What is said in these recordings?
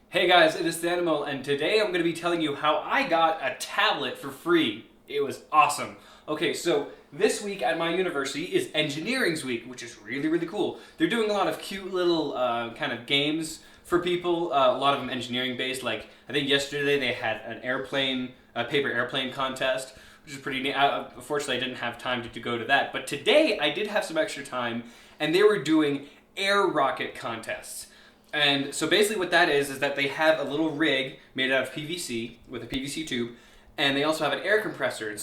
Hey guys, it is the Animal, and today I'm going to be telling you how I got a tablet for free. It was awesome. Okay, so this week at my university is Engineering's Week, which is really cool. They're doing a lot of cute little kind of games for people, a lot of them engineering based. Like, I think yesterday they had an paper airplane contest, which is pretty neat. Unfortunately, I didn't have time to go to that, but today I did have some extra time, and they were doing air rocket contests. And so basically what that is that they have a little rig made out of PVC with a PVC tube, and they also have an air compressor, and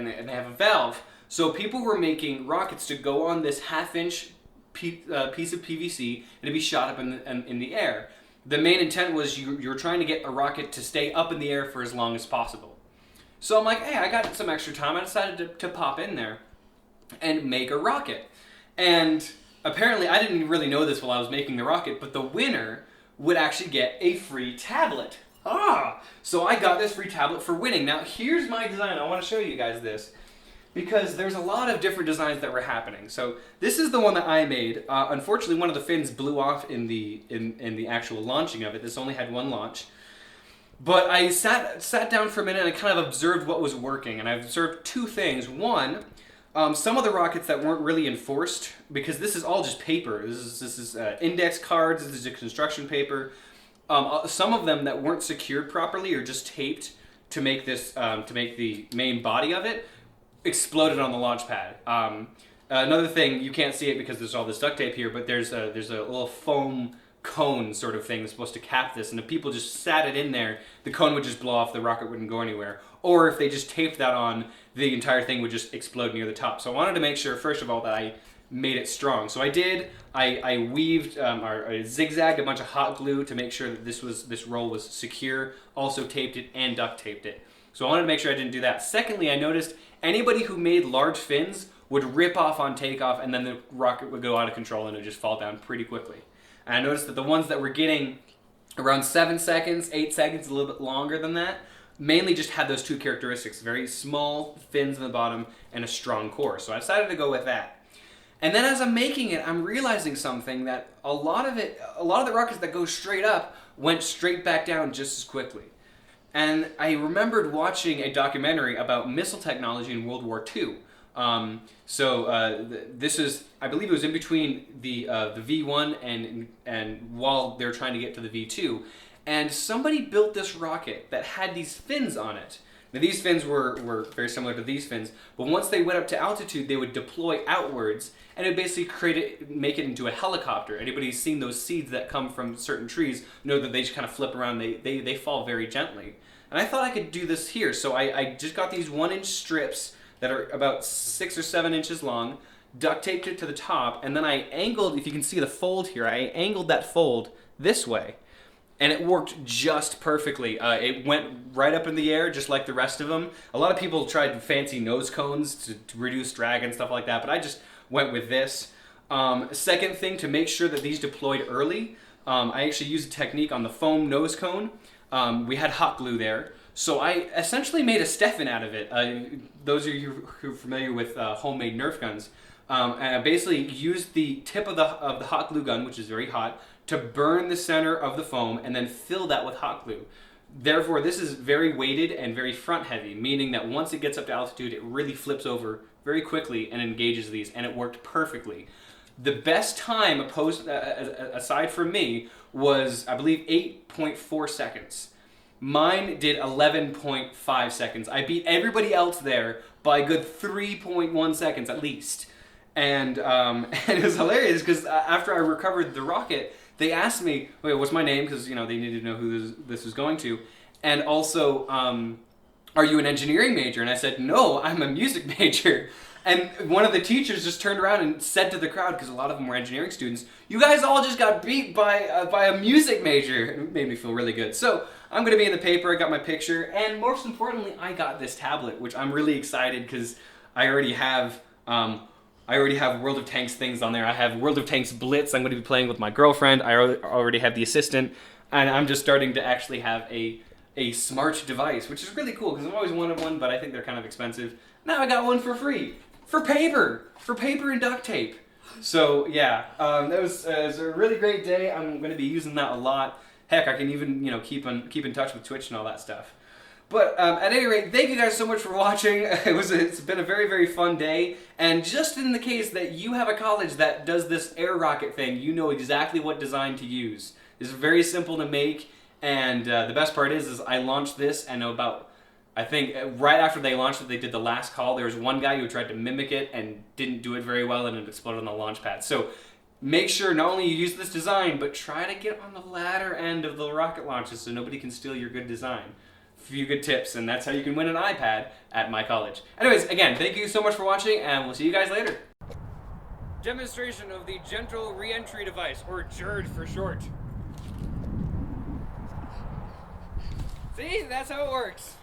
they have a valve. So people were making rockets to go on this half-inch piece of PVC and to be shot up in the air. The main intent was you were trying to get a rocket to stay up in the air for as long as possible. So I'm like, hey, I got some extra time. I decided to pop in there and make a rocket. And apparently, I didn't really know this while I was making the rocket, but the winner would actually get a free tablet. So I got this free tablet for winning. Now, here's my design. I want to show you guys this because there's a lot of different designs that were happening. So this is the one that I made. Unfortunately, one of the fins blew off in the actual launching of it. This only had one launch. But I sat down for a minute and I kind of observed what was working, and I observed two things. One, some of the rockets that weren't really enforced, because this is all just paper. This is index cards. This is a construction paper. Some of them that weren't secured properly or just taped to make the main body of it exploded on the launch pad. Another thing, you can't see it because there's all this duct tape here, but there's a little foam cone sort of thing that's supposed to cap this, and if people just sat it in there, the cone would just blow off, the rocket wouldn't go anywhere. Or if they just taped that on, the entire thing would just explode near the top. So I wanted to make sure, first of all, that I made it strong. So I did. I weaved or I zigzagged a bunch of hot glue to make sure that this roll was secure. Also taped it and duct taped it. So I wanted to make sure I didn't do that. Secondly, I noticed anybody who made large fins would rip off on takeoff, and then the rocket would go out of control and it would just fall down pretty quickly. And I noticed that the ones that were getting around 7 seconds, 8 seconds, a little bit longer than that, mainly just had those two characteristics: very small fins in the bottom and a strong core. So I decided to go with that. And then as I'm making it, I'm realizing something, that a lot of the rockets that go straight up went straight back down just as quickly. And I remembered watching a documentary about missile technology in World War II. This is, I believe it was in between the V1 and while they're trying to get to the V2. And somebody built this rocket that had these fins on it. Now, these fins were very similar to these fins, but once they went up to altitude, they would deploy outwards, and it would basically make it into a helicopter. Anybody who's seen those seeds that come from certain trees know that they just kind of flip around. They fall very gently. And I thought I could do this here, so I just got these 1-inch strips that are about 6 or 7 inches long, duct taped it to the top, and then I angled, if you can see the fold here, I angled that fold this way. And it worked just perfectly. It went right up in the air, just like the rest of them. A lot of people tried fancy nose cones to reduce drag and stuff like that, but I just went with this. Second thing, to make sure that these deployed early, I actually used a technique on the foam nose cone. We had hot glue there, so I essentially made a Stefan out of it. Those of you who are familiar with homemade Nerf guns, and I basically used the tip of the hot glue gun, which is very hot, to burn the center of the foam and then fill that with hot glue. Therefore, this is very weighted and very front heavy, meaning that once it gets up to altitude, it really flips over very quickly and engages these, and it worked perfectly. The best time, aside from me, was, I believe, 8.4 seconds. Mine did 11.5 seconds. I beat everybody else there by a good 3.1 seconds at least. And it was hilarious because after I recovered the rocket, they asked me, "Wait, what's my name?" Because they needed to know who this was going to, and also, "Are you an engineering major?" And I said, "No, I'm a music major." And one of the teachers just turned around and said to the crowd, because a lot of them were engineering students, "You guys all just got beat by a music major." It made me feel really good. So I'm going to be in the paper. I got my picture, and most importantly, I got this tablet, which I'm really excited because I already have World of Tanks things on there. I have World of Tanks Blitz. I'm going to be playing with my girlfriend. I already have the assistant, and I'm just starting to actually have a smart device, which is really cool because I've always wanted one, but I think they're kind of expensive. Now I got one for free. For paper and duct tape. So yeah, that was a really great day. I'm going to be using that a lot. Heck, I can even, keep in touch with Twitch and all that stuff. But at any rate, thank you guys so much for watching. It's been a very, very fun day. And just in the case that you have a college that does this air rocket thing, you know exactly what design to use. It's very simple to make, and the best part is I launched this, and I think right after they launched it, they did the last call. There was one guy who tried to mimic it and didn't do it very well, and it exploded on the launch pad. So make sure not only you use this design, but try to get on the latter end of the rocket launches so nobody can steal your good design. A few good tips, and that's how you can win an iPad at my college. Anyways, again, thank you so much for watching, and we'll see you guys later. Demonstration of the Gentle Reentry Device, or GERD for short. See, that's how it works.